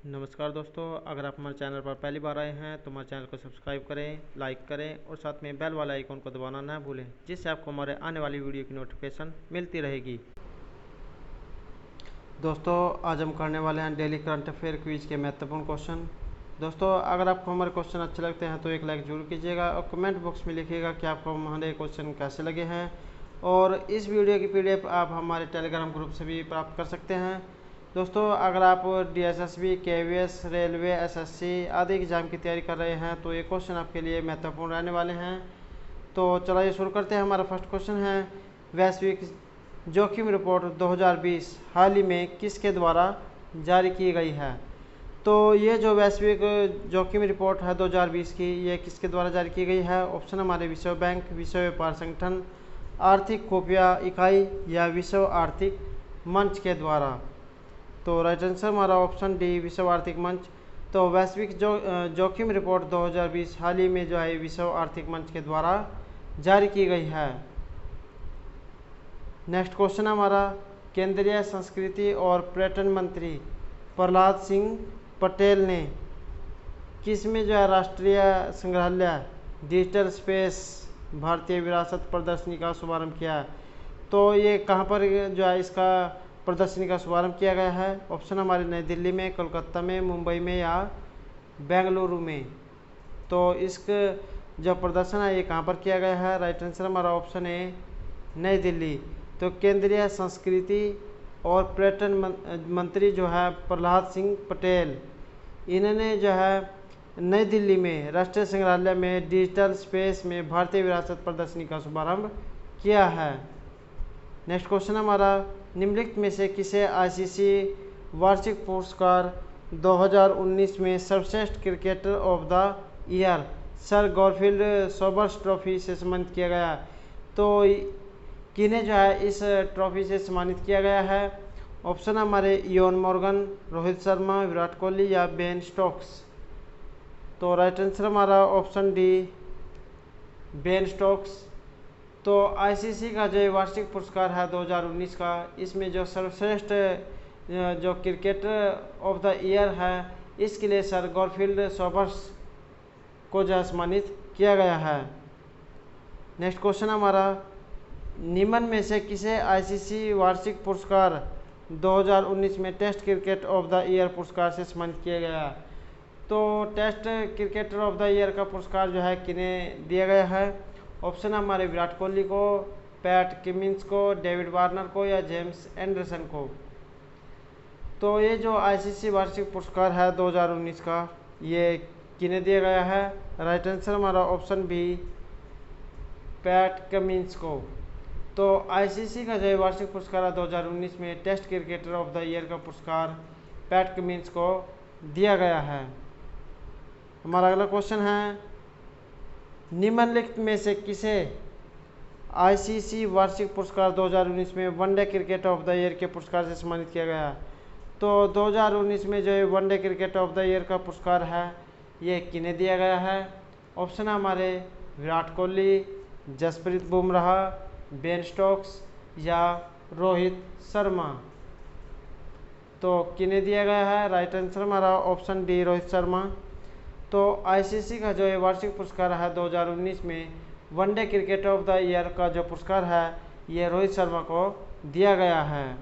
नमस्कार दोस्तों, अगर आप हमारे चैनल पर पहली बार आए हैं तो हमारे चैनल को सब्सक्राइब करें, लाइक करें और साथ में बेल वाला आइकन को दबाना ना भूलें, जिससे आपको हमारे आने वाली वीडियो की नोटिफिकेशन मिलती रहेगी। दोस्तों, आज हम करने वाले हैं डेली करंट अफेयर क्विज के महत्वपूर्ण क्वेश्चन। दोस्तों, अगर आपको हमारे क्वेश्चन अच्छे लगते हैं तो एक लाइक जरूर कीजिएगा और कमेंट बॉक्स में लिखिएगा कि आपको हमारे क्वेश्चन कैसे लगे हैं। और इस वीडियो की PDF आप हमारे टेलीग्राम ग्रुप से भी प्राप्त कर सकते हैं। दोस्तों, अगर आप DSSB, KVS, रेलवे, SSC आदि एग्ज़ाम की तैयारी कर रहे हैं तो ये क्वेश्चन आपके लिए महत्वपूर्ण रहने वाले हैं। तो चलिए शुरू करते हैं। हमारा फर्स्ट क्वेश्चन है, वैश्विक जोखिम रिपोर्ट 2020 हाल ही में किसके द्वारा जारी की गई है? तो ये जो वैश्विक जोखिम रिपोर्ट है 2020 की, ये किसके द्वारा जारी की गई है? ऑप्शन हमारे विश्व बैंक, विश्व व्यापार संगठन, आर्थिक खुफिया इकाई या विश्व आर्थिक मंच के द्वारा। तो राइट आंसर हमारा ऑप्शन डी, विश्व आर्थिक मंच। तो वैश्विक जोखिम रिपोर्ट 2020 हाल ही में जो है विश्व आर्थिक मंच के द्वारा जारी की गई है। नेक्स्ट क्वेश्चन हमारा, केंद्रीय संस्कृति और पर्यटन मंत्री प्रहलाद सिंह पटेल ने किस में जो है राष्ट्रीय संग्रहालय डिजिटल स्पेस भारतीय विरासत प्रदर्शनी का शुभारंभ किया? तो ये कहाँ पर जो है इसका प्रदर्शनी का शुभारंभ किया गया है? ऑप्शन हमारे नई दिल्ली में, कोलकाता में, मुंबई में या बेंगलुरु में। तो इसका जो प्रदर्शन है ये कहाँ पर किया गया है? राइट आंसर हमारा ऑप्शन है नई दिल्ली। तो केंद्रीय संस्कृति और पर्यटन मंत्री जो है प्रहलाद सिंह पटेल, इन्होंने जो है नई दिल्ली में राष्ट्रीय संग्रहालय में डिजिटल स्पेस में भारतीय विरासत प्रदर्शनी का शुभारंभ किया है। नेक्स्ट क्वेश्चन हमारा, निम्नलिखित में से किसे ICC वार्षिक पुरस्कार 2019 में सर्वश्रेष्ठ cricketer of the year sir Garfield Sobers trophy से सम्मानित किया गया? तो किन्हें जो है इस ट्रॉफी से सम्मानित किया गया है? ऑप्शन हमारे इयोन मॉर्गन, रोहित शर्मा, विराट कोहली या बेन स्टोक्स। तो राइट आंसर हमारा ऑप्शन डी, बेन स्टोक्स। तो ICC का जो वार्षिक पुरस्कार है 2019 का, इसमें जो सर्वश्रेष्ठ जो क्रिकेटर ऑफ द ईयर है इसके लिए सर गॉरफील्ड सोबर्स को जो सम्मानित किया गया है। नेक्स्ट क्वेश्चन हमारा, निम्न में से किसे ICC वार्षिक पुरस्कार 2019 में test cricket of the year पुरस्कार से सम्मानित किया गया? तो test cricketer of the year का पुरस्कार जो है किन्हें दिया गया है? ऑप्शन हमारे विराट कोहली को, पैट कमिंस को, डेविड वार्नर को या जेम्स एंडरसन को। तो ये जो ICC वार्षिक पुरस्कार है 2019 का, ये किन्हें दिया गया है? राइट आंसर हमारा ऑप्शन बी, पैट कमिंस को। तो ICC का जो वार्षिक पुरस्कार है 2019 में test cricketer of the year का पुरस्कार पैट कमिंस को दिया गया है। हमारा अगला क्वेश्चन है, निम्नलिखित में से किसे ICC वार्षिक पुरस्कार 2019 में one day cricket of the year के पुरस्कार से सम्मानित किया गया? तो 2019 में जो one day cricket of the year का पुरस्कार है ये किन्हें दिया गया है? ऑप्शन हमारे विराट कोहली, जसप्रीत बुमराह, बेन स्टोक्स या रोहित शर्मा। तो किन्हें दिया गया है? राइट आंसर हमारा ऑप्शन डी, रोहित शर्मा। तो ICC का जो वार्षिक पुरस्कार है 2019 में one day cricket of the year का जो पुरस्कार है ये रोहित शर्मा को दिया गया है।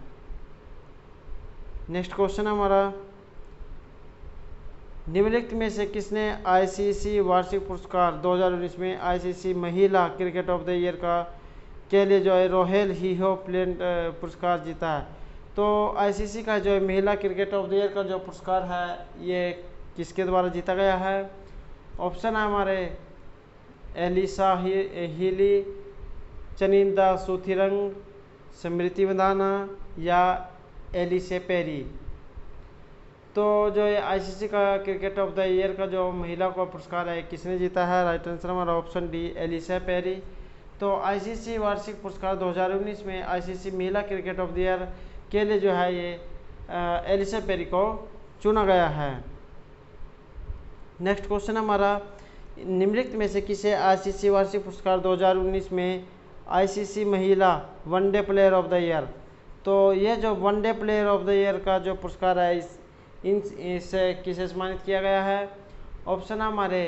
नेक्स्ट क्वेश्चन हमारा, निम्नलिखित में से किसने ICC वार्षिक पुरस्कार 2019 में ICC महिला क्रिकेट ऑफ द ईयर का के लिए जो है रोहेल हीहो प्लेंट पुरस्कार जीता है? तो ICC का जो महिला क्रिकेट ऑफ द ईयर का जो पुरस्कार है ये किसके द्वारा जीता गया है? ऑप्शन है हमारे एलिसा हीली, चनिंदा सुथिरंग, स्मृति मंदाना या एलिसे पेरी। तो जो ये ICC का क्रिकेट ऑफ द ईयर का जो महिला का पुरस्कार है किसने जीता है? राइट आंसर हमारा ऑप्शन डी, एलिसे पेरी। तो ICC वार्षिक पुरस्कार 2019 में ICC महिला क्रिकेट ऑफ द ईयर के लिए जो है ये एलिसे पेरी को चुना गया है। नेक्स्ट क्वेश्चन हमारा, निम्नलिखित में से किसे ICC वार्षिक पुरस्कार 2019 में ICC महिला one day player of the year? तो ये जो one day player of the year का जो पुरस्कार है इसे किसे सम्मानित किया गया है? ऑप्शन है हमारे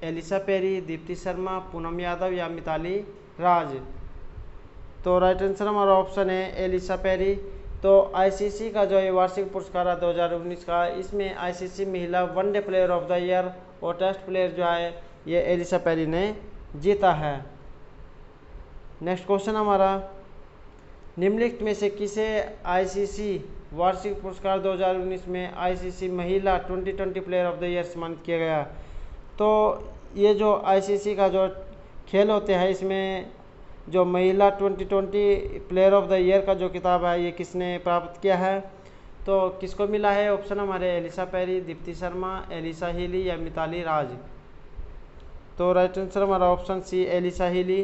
एलिसा पेरी, दीप्ति शर्मा, पूनम यादव या मिताली राज। तो राइट आंसर हमारा ऑप्शन है एलिसा पेरी। तो आईसीसी का जो ये वार्षिक पुरस्कार है 2019 का, इसमें आईसीसी महिला one day player of the year और टेस्ट प्लेयर जो है ये एलिसा पेरी ने जीता है। नेक्स्ट क्वेश्चन हमारा, निम्नलिखित में से किसे आईसीसी वार्षिक पुरस्कार 2019 में आईसीसी महिला 2020 प्लेयर ऑफ द ईयर सम्मानित किया गया? तो ये जो आईसीसी का जो खेल होते हैं, इसमें जो महिला 2020 प्लेयर ऑफ द ईयर का जो किताब है ये किसने प्राप्त किया है? तो किसको मिला है? ऑप्शन हमारे Ellyse Perry, Deepti Sharma, Alyssa Healy या मिताली राज। तो राइट आंसर हमारा ऑप्शन सी एलिसा हीली।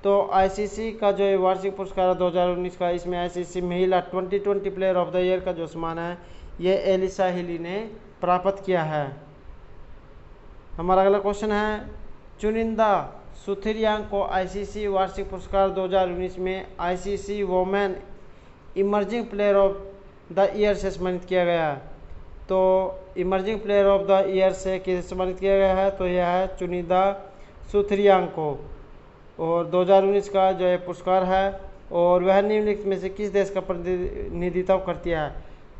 तो आईसीसी का जो वार्षिक पुरस्कार है 2019 का, इसमें आईसीसी महिला 2020 प्लेयर ऑफ द ईयर का जो सम्मान है ये एलिसा हीली ने प्राप्त किया है। हमारा अगला क्वेश्चन है, चुनिंदा सुथिरियांग को आईसीसी वार्षिक पुरस्कार 2019 में ICC women emerging player of the year से सम्मानित किया गया। तो emerging player of the year से किसे सम्मानित किया गया है? तो यह है चुनिंदा सुथिरियांग को, और 2019 का जो ये पुरस्कार है, और वह निम्नलिखित में से किस देश का प्रतिनिधित्व करती है?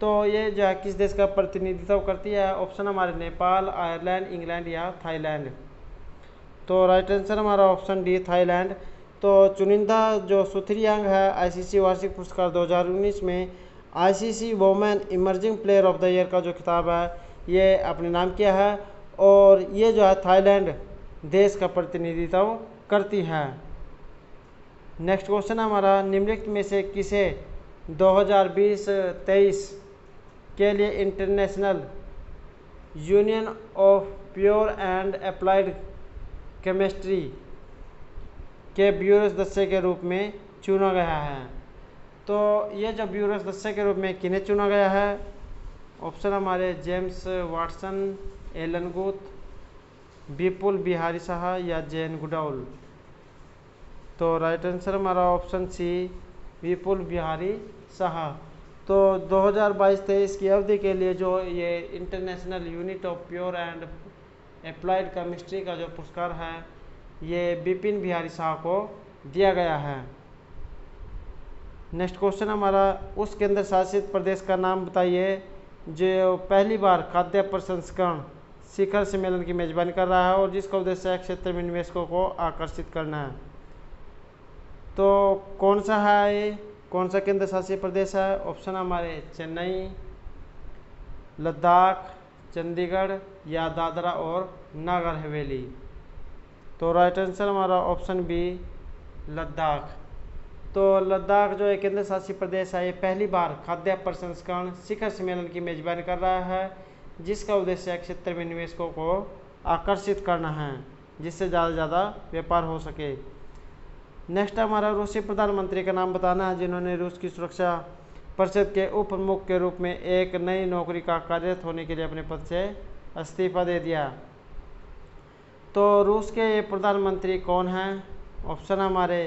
तो ये जो है किस देश का प्रतिनिधित्व करती है? ऑप्शन हमारे नेपाल, आयरलैंड, इंग्लैंड या थाईलैंड। तो राइट आंसर हमारा ऑप्शन डी थाईलैंड। तो चुनिंदा जो सुथिरियांग है आईसीसी वार्षिक पुरस्कार 2019 में ICC women emerging player of the year का जो खिताब है ये अपने नाम किया है, और ये जो है थाईलैंड देश का प्रतिनिधित्व करती है। नेक्स्ट क्वेश्चन हमारा, निम्नलिखित में से किसे 2020-23 के लिए international union of pure and applied chemistry के ब्यूरो सदस्य के रूप में चुना गया है? तो ये जो ब्यूरो सदस्य के रूप में किन्हें चुना गया है? ऑप्शन हमारे जेम्स वाटसन, एलन गुथ, विपुल बिहारी साहा या जैन गुडौल। तो राइट आंसर हमारा ऑप्शन सी विपुल बिहारी साहा। तो 2022-23 की अवधि के लिए जो ये international unit of pure and applied chemistry का जो पुरस्कार है ये विपिन बिहारी साहा को दिया गया है। नेक्स्ट क्वेश्चन हमारा, उस केंद्र शासित प्रदेश का नाम बताइए जो पहली बार खाद्य प्रसंस्करण शिखर सम्मेलन की मेजबानी कर रहा है और जिसका उद्देश्य क्षेत्र में निवेशकों को आकर्षित करना है। तो कौन सा है ये, कौन सा केंद्र शासित प्रदेश है? ऑप्शन हमारे चेन्नई, लद्दाख, चंडीगढ़ या दादरा और नगर हवेली। तो राइट आंसर हमारा ऑप्शन बी लद्दाख। तो लद्दाख जो है केंद्र शासित प्रदेश है, ये पहली बार खाद्य प्रसंस्करण शिखर सम्मेलन की मेजबानी कर रहा है जिसका उद्देश्य क्षेत्र में निवेशकों को आकर्षित करना है जिससे ज़्यादा से ज़्यादा व्यापार हो सके। नेक्स्ट हमारा, रूसी प्रधानमंत्री का नाम बताना है जिन्होंने रूस की सुरक्षा परिषद के उप प्रमुख के रूप में एक नई नौकरी का कार्यरत होने के लिए अपने पद से इस्तीफा दे दिया। तो रूस के ये प्रधानमंत्री कौन हैं? ऑप्शन हमारे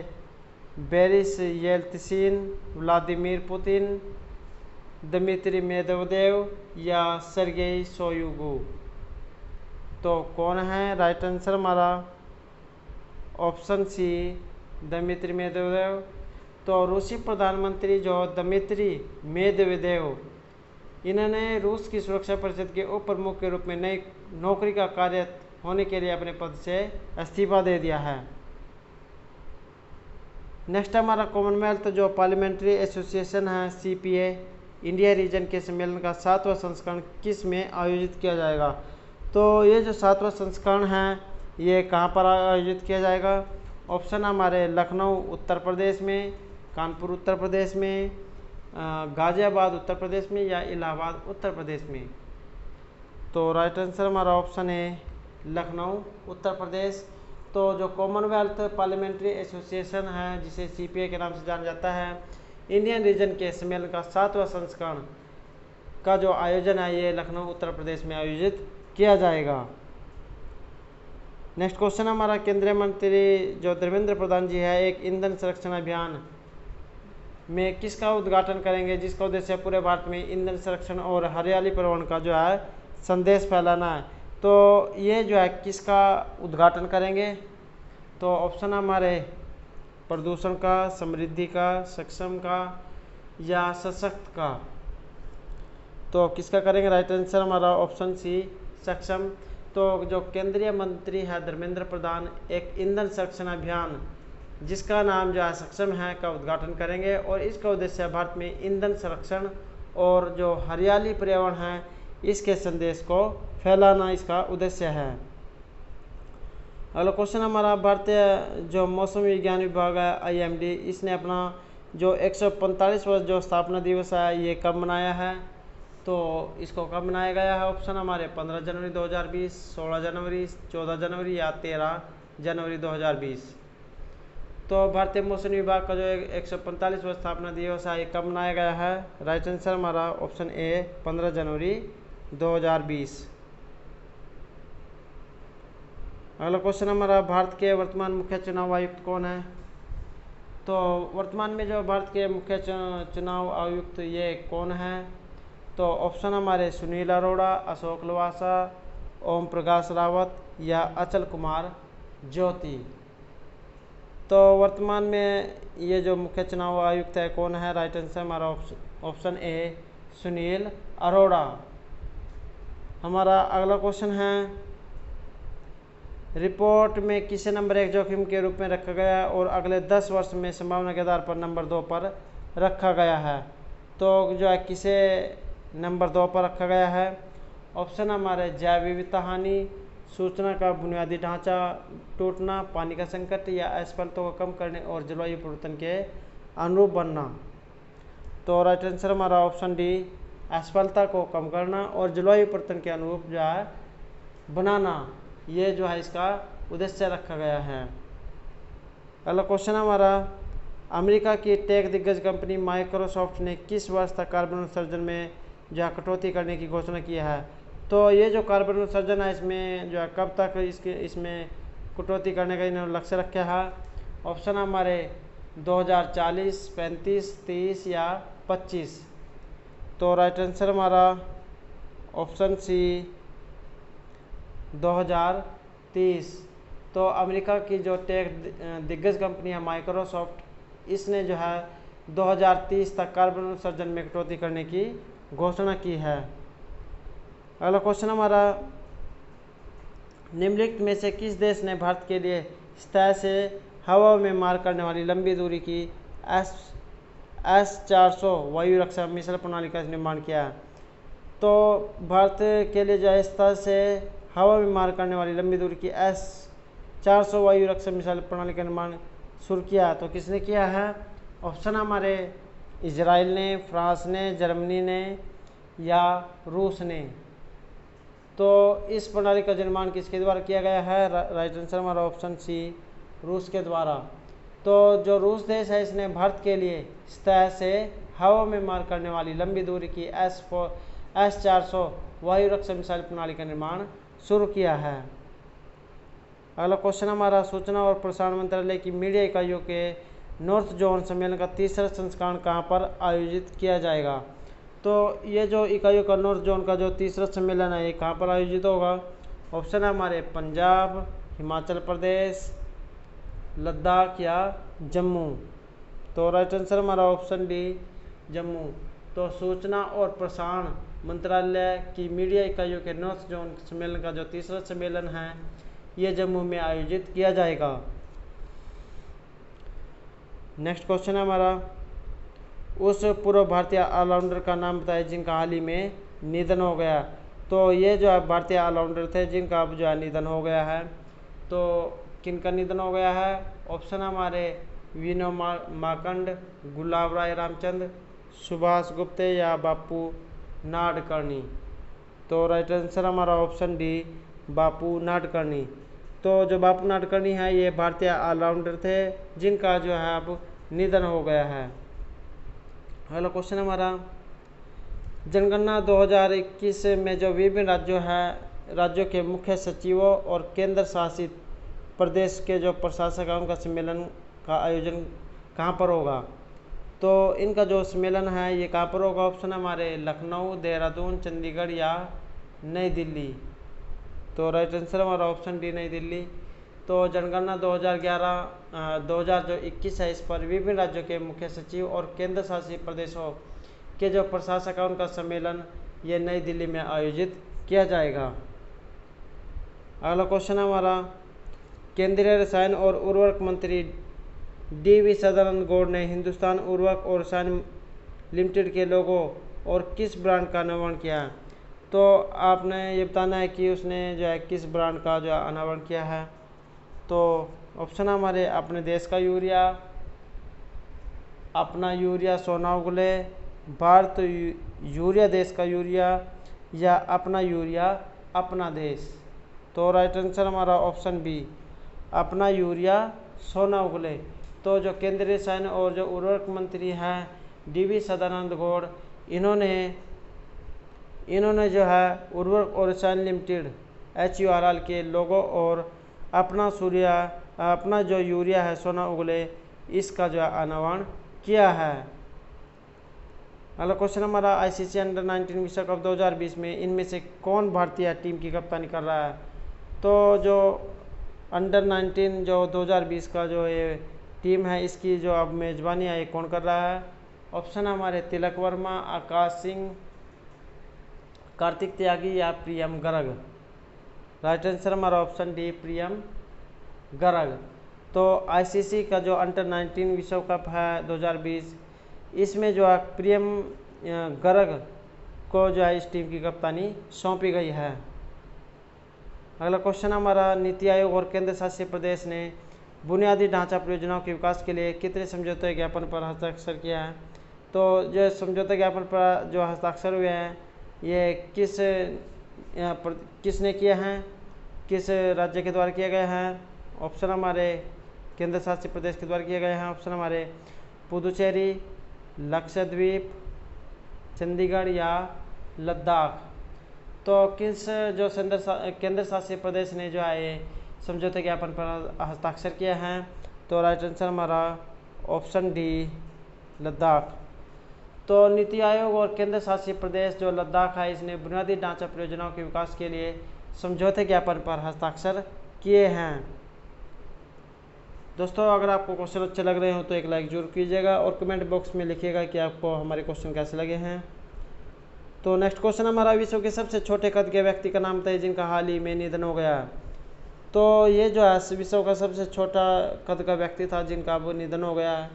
Boris Yeltsin, Vladimir Putin, Dmitry Medvedev या सर्गेई शोइगु। तो कौन है? राइट आंसर हमारा ऑप्शन सी दमित्री मेदवेदेव। तो रूसी प्रधानमंत्री जो दमित्री मेदवेदेव, इन्होंने रूस की सुरक्षा परिषद के उप प्रमुख के रूप में नई नौकरी का कार्यरत होने के लिए अपने पद से इस्तीफा दे दिया है। नेक्स्ट हमारा, कॉमनवेल्थ जो पार्लियामेंट्री एसोसिएशन है CPA इंडिया रीजन के सम्मेलन का 7वां संस्करण किस में आयोजित किया जाएगा? तो ये जो 7वां संस्करण है ये कहाँ पर आयोजित किया जाएगा? ऑप्शन हमारे लखनऊ उत्तर प्रदेश में, कानपुर उत्तर प्रदेश में, गाज़ियाबाद उत्तर प्रदेश में या इलाहाबाद उत्तर प्रदेश में। तो राइट आंसर हमारा ऑप्शन है लखनऊ उत्तर प्रदेश। तो जो कॉमनवेल्थ पार्लियामेंट्री एसोसिएशन है जिसे CPA के नाम से जाना जाता है, इंडियन रीजन के सम्मेलन का 7वां संस्करण का जो आयोजन है ये लखनऊ उत्तर प्रदेश में आयोजित किया जाएगा। नेक्स्ट क्वेश्चन हमारा, केंद्रीय मंत्री जो धर्मेंद्र प्रधान जी है एक ईंधन संरक्षण अभियान में किसका उद्घाटन करेंगे, जिसका उद्देश्य पूरे भारत में ईंधन संरक्षण और हरियाली पर्यावरण का जो है संदेश फैलाना है। तो ये जो है किसका उद्घाटन करेंगे, तो ऑप्शन हमारे प्रदूषण का, समृद्धि का, सक्षम का या सशक्त का। तो किसका करेंगे, राइट आंसर हमारा ऑप्शन सी, सक्षम। तो जो केंद्रीय मंत्री है धर्मेंद्र प्रधान एक ईंधन संरक्षण अभियान जिसका नाम जो है सक्षम है का उद्घाटन करेंगे, और इसका उद्देश्य भारत में ईंधन संरक्षण और जो हरियाली पर्यावरण है इसके संदेश को फैलाना इसका उद्देश्य है। अगला क्वेश्चन हमारा, भारतीय जो मौसम विज्ञान विभाग है IMD, इसने अपना जो 145वां जो स्थापना दिवस है ये कब मनाया है, तो इसको कब मनाया गया है, ऑप्शन हमारे 15 जनवरी 2020, 16 जनवरी, 14 जनवरी या 13 जनवरी 2020। तो भारतीय मौसम विभाग का जो 145वां स्थापना दिवस है ये कब मनाया गया है, राइट आंसर हमारा ऑप्शन ए 15 जनवरी 2020। अगला क्वेश्चन हमारा, भारत के वर्तमान मुख्य चुनाव आयुक्त कौन है, तो वर्तमान में जो भारत के मुख्य चुनाव आयुक्त ये कौन है, तो ऑप्शन हमारे सुनील अरोड़ा, अशोक लवासा, ओम प्रकाश रावत या अचल कुमार ज्योति। तो वर्तमान में ये जो मुख्य चुनाव आयुक्त है कौन है, राइट आंसर हमारा ऑप्शन ए सुनील अरोड़ा। हमारा अगला क्वेश्चन है, रिपोर्ट में किसे नंबर 1 जोखिम के रूप में रखा गया और अगले 10 वर्ष में संभावना के आधार पर नंबर 2 पर रखा गया है, तो जो है किसे नंबर 2 पर रखा गया है, ऑप्शन हमारे जैव विविधता हानि, सूचना का बुनियादी ढांचा टूटना, पानी का संकट या असफलता को कम करने और जलवायु परिवर्तन के अनुरूप बनना। तो राइट आंसर हमारा ऑप्शन डी, असफलता को कम करना और जलवायु परिवर्तन के अनुरूप जो है बनाना, ये जो है इसका उद्देश्य रखा गया है। अगला क्वेश्चन हमारा, अमेरिका की टेक दिग्गज कंपनी माइक्रोसॉफ्ट ने किस वर्ष तक कार्बन उत्सर्जन में जो है कटौती करने की घोषणा की है, तो ये जो कार्बन उत्सर्जन है इसमें जो है कब तक इसमें कटौती करने का इन्होंने लक्ष्य रखा है, ऑप्शन हमारे 2040, 35, 30 या 25। तो राइट आंसर हमारा ऑप्शन सी 2030। तो अमेरिका की जो टेक दिग्गज कंपनी है माइक्रोसॉफ्ट, इसने जो है 2030 तक कार्बन उत्सर्जन में कटौती करने की घोषणा की है। अगला क्वेश्चन हमारा, निम्नलिखित में से किस देश ने भारत के लिए सतह से हवा में मार करने वाली लंबी दूरी की S-400 वायु रक्षा मिसाइल प्रणाली का निर्माण किया है, तो भारत के लिए जो है सतह से हवा में मार करने वाली लंबी दूरी की S-400 वायु रक्षा मिसाइल प्रणाली का निर्माण शुरू किया, तो किसने किया है, ऑप्शन हमारे इजराइल ने, फ्रांस ने, जर्मनी ने या रूस ने। तो इस प्रणाली का निर्माण किसके द्वारा किया गया है, राइट आंसर हमारा ऑप्शन सी रूस के द्वारा। तो जो रूस देश है इसने भारत के लिए सतह से हवा में मार करने वाली लंबी दूरी की S-400 वायु रक्षा मिसाइल प्रणाली का निर्माण शुरू किया है। अगला क्वेश्चन हमारा, सूचना और प्रसारण मंत्रालय की मीडिया इकाइयों के नॉर्थ जोन सम्मेलन का तीसरा संस्करण कहाँ पर आयोजित किया जाएगा, तो ये जो इकाइयों का नॉर्थ जोन का जो तीसरा सम्मेलन है ये कहाँ पर आयोजित होगा, ऑप्शन है हमारे पंजाब, हिमाचल प्रदेश, लद्दाख या जम्मू। तो राइट आंसर हमारा ऑप्शन डी जम्मू। तो सूचना और प्रसारण मंत्रालय की मीडिया इकाइयों के नॉर्थ जोन सम्मेलन का जो तीसरा सम्मेलन है ये जम्मू में आयोजित किया जाएगा। नेक्स्ट क्वेश्चन है हमारा, उस पूर्व भारतीय ऑलराउंडर का नाम बताएं जिनका हाल ही में निधन हो गया, तो ये जो है भारतीय ऑलराउंडर थे जिनका अब जो है निधन हो गया है, तो किनका निधन हो गया है, ऑप्शन हमारे विनो माकंड, गुलाब राय रामचंद्र, सुभाष गुप्ते या बापू नाडकर्णी। तो राइट आंसर हमारा ऑप्शन डी बापू नाडकर्णी। तो जो बापू नाडकर्णी है ये भारतीय ऑलराउंडर थे जिनका जो है अब निधन हो गया है। अगला क्वेश्चन हमारा, जनगणना 2021 में जो विभिन्न राज्यों के मुख्य सचिवों और केंद्र शासित प्रदेश के जो प्रशासक हैं उनका सम्मेलन का आयोजन कहाँ पर होगा, तो इनका जो सम्मेलन है ये कहाँ पर होगा? ऑप्शन हमारे लखनऊ, देहरादून, चंडीगढ़ या नई दिल्ली। तो राइट आंसर हमारा ऑप्शन डी, नई दिल्ली। तो जनगणना 2021 है, इस पर विभिन्न राज्यों के मुख्य सचिव और केंद्र शासित प्रदेशों के जो प्रशासक है उनका सम्मेलन ये नई दिल्ली में आयोजित किया जाएगा। अगला क्वेश्चन हमारा, केंद्रीय रसायन और उर्वरक मंत्री डी.वी. सदानंद गौड़ ने हिंदुस्तान उर्वरक और रसायन लिमिटेड के लोगो और किस ब्रांड का अनावरण किया? तो आपने ये बताना है कि उसने जो है किस ब्रांड का जो अनावरण किया है। तो ऑप्शन हमारे अपने देश का यूरिया, अपना यूरिया सोना उगले, भारत यूरिया देश का यूरिया या अपना यूरिया अपना देश। तो राइट आंसर हमारा ऑप्शन बी, अपना यूरिया सोना उगले। तो जो केंद्रीय रसायन और जो उर्वरक मंत्री हैं डी.वी. सदानंद गौड़, इन्होंने जो है उर्वरक और रसायन लिमिटेड HURL के लोगो और अपना जो यूरिया है सोना उगले इसका जो है अनावरण किया है। अगला क्वेश्चन हमारा, ICC अंडर 19 विश्व कप 2020 में इनमें से कौन भारतीय टीम की कप्तानी कर रहा है? तो जो अंडर 19 जो 2020 का जो ये टीम है इसकी जो अब मेजबानी है ये कौन कर रहा है? ऑप्शन हमारे तिलक वर्मा, आकाश सिंह, कार्तिक त्यागी या प्रियम गर्ग। राइट आंसर हमारा ऑप्शन डी, प्रियम गर्ग। तो ICC का जो अंडर 19 विश्व कप है 2020 इसमें जो है प्रियम गर्ग को जो है इस टीम की कप्तानी सौंपी गई है। अगला क्वेश्चन हमारा, नीति आयोग और केंद्र शासित प्रदेश ने बुनियादी ढांचा परियोजनाओं के विकास के लिए कितने समझौते ज्ञापन पर हस्ताक्षर किया है? तो जो समझौता ज्ञापन पर जो हस्ताक्षर हुए हैं ये किसने किए हैं, किस राज्य के द्वारा किए गए हैं? ऑप्शन हमारे केंद्र शासित प्रदेश के द्वारा किए गए हैं। ऑप्शन हमारे पुदुचेरी, लक्षद्वीप, चंडीगढ़ या लद्दाख। तो किस जो केंद्र शासित प्रदेश ने जो है ये समझौते ज्ञापन पर हस्ताक्षर किए हैं? तो राइट आंसर हमारा ऑप्शन डी, लद्दाख। तो नीति आयोग और केंद्र शासित प्रदेश जो लद्दाख है इसने बुनियादी ढांचा परियोजनाओं के विकास के लिए समझौते ज्ञापन पर हस्ताक्षर किए हैं। दोस्तों अगर आपको क्वेश्चन अच्छे लग रहे हो तो एक लाइक जरूर कीजिएगा और कमेंट बॉक्स में लिखिएगा कि आपको हमारे क्वेश्चन कैसे लगे हैं। तो नेक्स्ट क्वेश्चन हमारा, विश्व के सबसे छोटे कद के व्यक्ति का नाम बताइए जिनका हाल ही में निधन हो गया। तो ये जो है विश्व का सबसे छोटा कद का व्यक्ति था जिनका वो निधन हो गया है।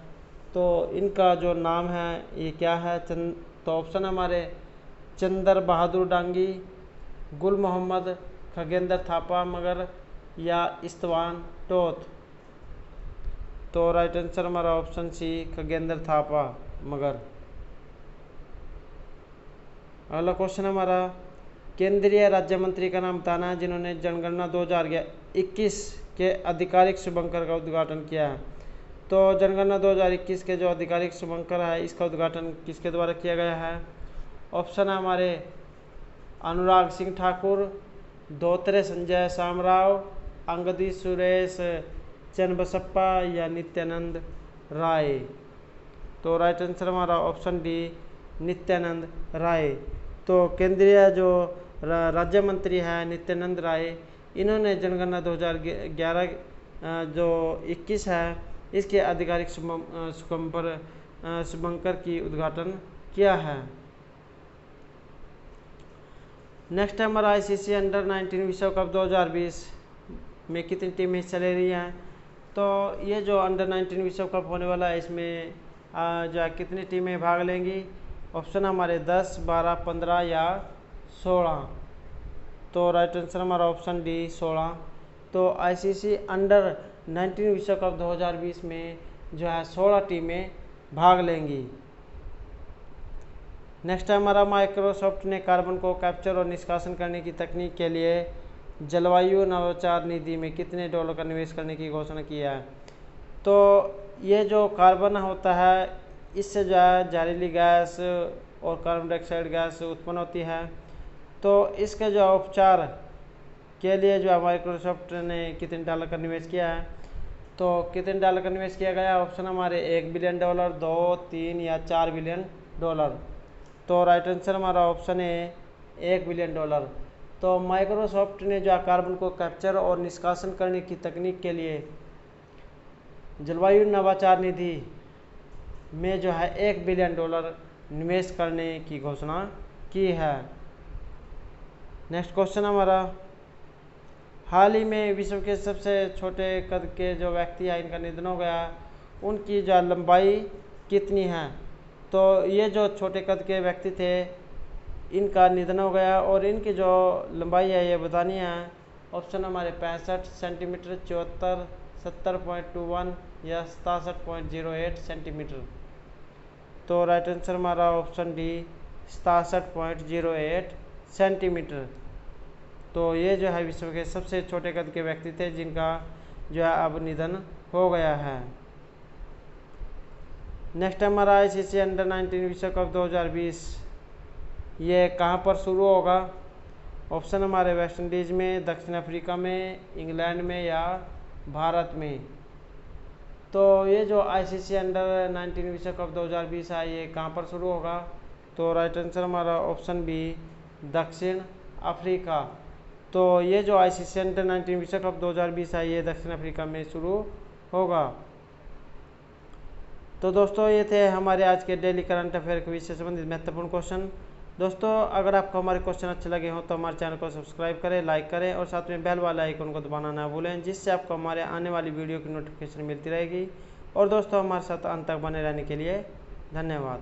तो इनका जो नाम है ये क्या है? तो ऑप्शन हमारे चंदर बहादुर डांगी, गुल मोहम्मद, खगेंद्र थापा मगर या इस्तवान टोथ। तो राइट आंसर हमारा ऑप्शन सी, खगेंद्र थापा मगर। अगला क्वेश्चन हमारा, केंद्रीय राज्य मंत्री का नाम बताना है जिन्होंने जनगणना 2021 के आधिकारिक शुभंकर का उद्घाटन किया है। तो जनगणना 2021 के जो आधिकारिक शुभंकर है इसका उद्घाटन किसके द्वारा किया गया है? ऑप्शन है हमारे अनुराग सिंह ठाकुर, धोत्रे संजय शामराव, अंगदी सुरेश चन्नबसप्पा या नित्यानंद राय। तो राइट आंसर हमारा ऑप्शन डी, नित्यानंद राय। तो केंद्रीय जो राज्य मंत्री है नित्यानंद राय, इन्होंने जनगणना 2011 जो 21 है इसके आधिकारिक शुभंकर की उद्घाटन किया है। नेक्स्ट है हमारा, ICC अंडर 19 विश्व कप 2020 में कितनी टीमें हिस्सा ले रही हैं? तो ये जो अंडर 19 विश्व कप होने वाला है इसमें जो है कितनी टीमें भाग लेंगी? ऑप्शन हमारे 10, 12, 15 या 16। तो राइट आंसर हमारा ऑप्शन डी, 16। तो ICC अंडर 19 विश्व कप 2020 में जो है 16 टीमें भाग लेंगी। नेक्स्ट है हमारा, माइक्रोसॉफ्ट ने कार्बन को कैप्चर और निष्कासन करने की तकनीक के लिए जलवायु नवाचार निधि में कितने डॉलर का निवेश करने की घोषणा की है? तो ये जो कार्बन होता है इससे जो है जहरीली गैस और कार्बन डाइऑक्साइड गैस उत्पन्न होती है। तो इसके जो उपचार के लिए जो है माइक्रोसॉफ्ट ने कितने डॉलर का निवेश किया है? तो कितने डॉलर का निवेश किया गया? ऑप्शन हमारे $1 बिलियन, 2, 3 या $4 बिलियन। तो राइट आंसर हमारा ऑप्शन है $1 बिलियन। तो माइक्रोसॉफ्ट ने जो कार्बन को कैप्चर और निष्कासन करने की तकनीक के लिए जलवायु नवाचार निधि में जो है $1 बिलियन निवेश करने की घोषणा की है। नेक्स्ट क्वेश्चन हमारा, हाल ही में विश्व के सबसे छोटे कद के जो व्यक्ति हैं इनका निधन हो गया, उनकी जो लंबाई कितनी है? तो ये जो छोटे कद के व्यक्ति थे इनका निधन हो गया और इनकी जो लंबाई है ये बतानी है। ऑप्शन हमारे 65 सेंटीमीटर, 74, 70.21 या 67.08 सेंटीमीटर। तो राइट आंसर हमारा ऑप्शन डी 67.08 सेंटीमीटर। तो ये जो है विश्व के सबसे छोटे कद के व्यक्ति थे जिनका जो है अब निधन हो गया है। नेक्स्ट हमारा ICC अंडर 19 विश्व कप 2020 ये कहाँ पर शुरू होगा? ऑप्शन हमारे वेस्ट इंडीज़ में, दक्षिण अफ्रीका में, इंग्लैंड में या भारत में। तो ये जो ICC अंडर 19 विश्व कप 2020 है ये कहाँ पर शुरू होगा? तो राइट आंसर हमारा ऑप्शन बी दक्षिण अफ्रीका। तो ये जो ICC अंडर 19 विश्व कप 2020 है ये दक्षिण अफ्रीका में शुरू होगा। तो दोस्तों ये थे हमारे आज के डेली करंट अफेयर के विषय से संबंधित महत्वपूर्ण क्वेश्चन। दोस्तों अगर आपको हमारे क्वेश्चन अच्छे लगे हों तो हमारे चैनल को सब्सक्राइब करें, लाइक करें और साथ में बेल वाला आइकन को दबाना ना भूलें, जिससे आपको हमारे आने वाली वीडियो की नोटिफिकेशन मिलती रहेगी। और दोस्तों हमारे साथ अंत तक बने रहने के लिए धन्यवाद।